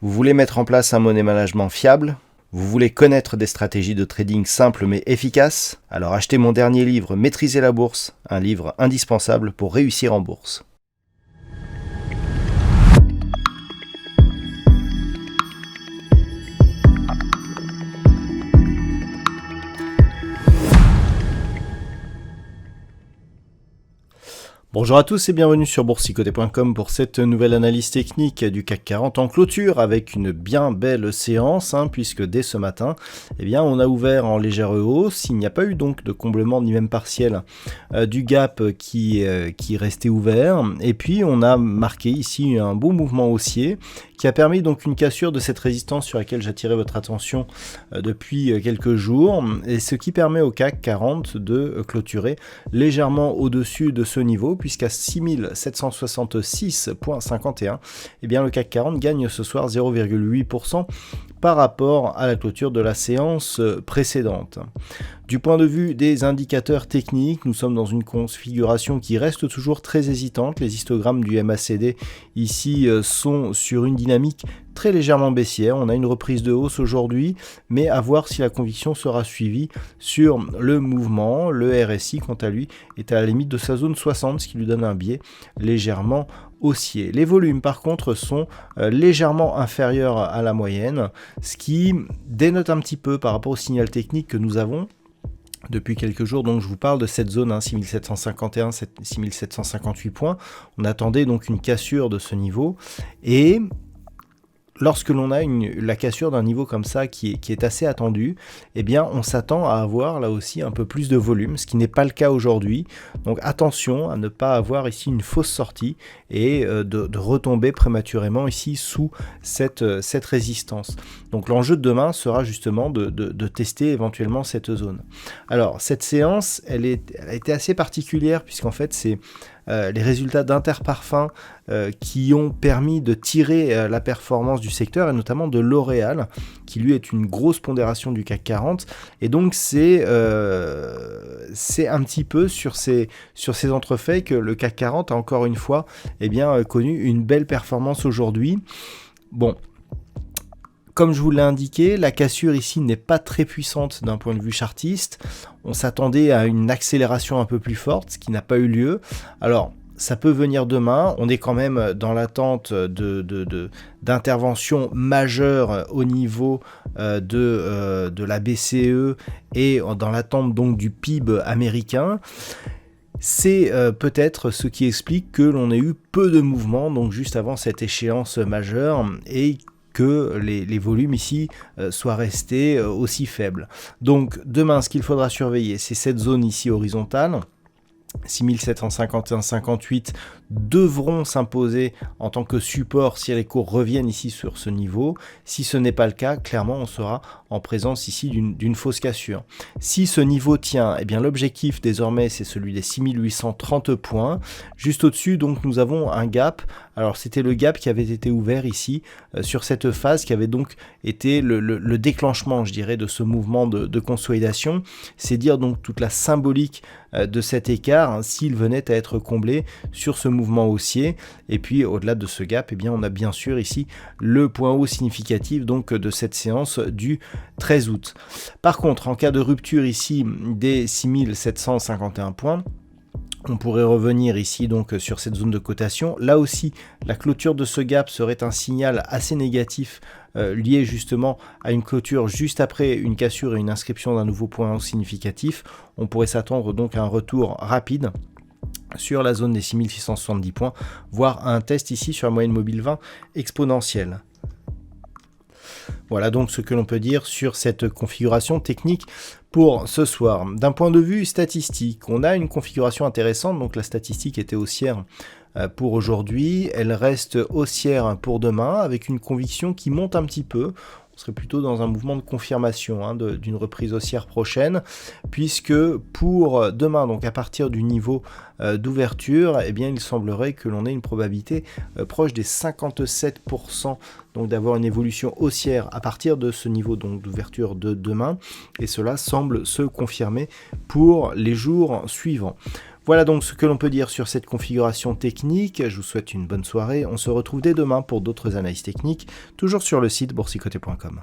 Vous voulez mettre en place un money management fiable? Vous voulez connaître des stratégies de trading simples mais efficaces? Alors achetez mon dernier livre, Maîtriser la bourse, un livre indispensable pour réussir en bourse. Bonjour à tous et bienvenue sur boursicoté.com pour cette nouvelle analyse technique du CAC 40 en clôture avec une bien belle séance puisque dès ce matin on a ouvert en légère hausse. Il n'y a pas eu donc de comblement ni même partiel du gap qui restait ouvert et puis on a marqué ici un beau mouvement haussier qui a permis donc une cassure de cette résistance sur laquelle j'attirais votre attention depuis quelques jours et ce qui permet au CAC 40 de clôturer légèrement au-dessus de ce niveau puisqu'à 6766,51 le CAC 40 gagne ce soir 0,8% par rapport à la clôture de la séance précédente. Du point de vue des indicateurs techniques, nous sommes dans une configuration qui reste toujours très hésitante. Les histogrammes du MACD ici sont sur une dynamique très légèrement baissière. On a une reprise de hausse aujourd'hui, mais à voir si la conviction sera suivie sur le mouvement. Le RSI, quant à lui, est à la limite de sa zone 60, ce qui lui donne un biais légèrement haussier. Les volumes, par contre, sont légèrement inférieurs à la moyenne, ce qui dénote un petit peu par rapport au signal technique que nous avons depuis quelques jours. Donc je vous parle de cette zone 6751, 6758 points. On attendait donc une cassure de ce niveau et lorsque l'on a la cassure d'un niveau comme ça qui est assez attendu, on s'attend à avoir là aussi un peu plus de volume, ce qui n'est pas le cas aujourd'hui. Donc attention à ne pas avoir ici une fausse sortie et de retomber prématurément ici sous cette résistance. Donc l'enjeu de demain sera justement de tester éventuellement cette zone. Alors cette séance, elle a été assez particulière puisqu'en fait c'est les résultats d'Interparfums qui ont permis de tirer la performance du secteur et notamment de L'Oréal qui lui est une grosse pondération du CAC 40 et donc c'est un petit peu sur ces entrefaits que le CAC 40 a encore une fois connu une belle performance aujourd'hui. Bon, comme je vous l'ai indiqué, la cassure ici n'est pas très puissante d'un point de vue chartiste. On s'attendait à une accélération un peu plus forte, ce qui n'a pas eu lieu. Alors, ça peut venir demain. On est quand même dans l'attente d'interventions majeures au niveau de la BCE et dans l'attente donc du PIB américain. C'est peut-être ce qui explique que l'on ait eu peu de mouvements donc juste avant cette échéance majeure et que les volumes ici soient restés aussi faibles. Donc demain, ce qu'il faudra surveiller, c'est cette zone ici horizontale. 6751,58 devront s'imposer en tant que support si les cours reviennent ici sur ce niveau. Si ce n'est pas le cas, clairement on sera en présence ici d'une fausse cassure. Si ce niveau tient, l'objectif désormais c'est celui des 6830 points. Juste au-dessus, donc nous avons un gap. Alors c'était le gap qui avait été ouvert ici sur cette phase qui avait donc été le déclenchement, je dirais, de ce mouvement de consolidation. C'est dire donc toute la symbolique de cet écart s'il venait à être comblé sur ce mouvement haussier. Et puis au-delà de ce gap, on a bien sûr ici le point haut significatif donc de cette séance du 13 août. Par contre, en cas de rupture ici des 6751 points, on pourrait revenir ici donc sur cette zone de cotation. Là aussi, la clôture de ce gap serait un signal assez négatif lié justement à une clôture juste après une cassure et une inscription d'un nouveau point significatif. On pourrait s'attendre donc à un retour rapide sur la zone des 6670 points, voire à un test ici sur la moyenne mobile 20 exponentielle. Voilà donc ce que l'on peut dire sur cette configuration technique pour ce soir. D'un point de vue statistique, on a une configuration intéressante, donc la statistique était haussière pour aujourd'hui, elle reste haussière pour demain avec une conviction qui monte un petit peu. on serait plutôt dans un mouvement de confirmation d'une reprise haussière prochaine, puisque pour demain, donc à partir du niveau d'ouverture, eh bien il semblerait que l'on ait une probabilité proche des 57%, donc d'avoir une évolution haussière à partir de ce niveau donc d'ouverture de demain, et cela semble se confirmer pour les jours suivants. Voilà donc ce que l'on peut dire sur cette configuration technique. Je vous souhaite une bonne soirée. On se retrouve dès demain pour d'autres analyses techniques, toujours sur le site boursicoté.com.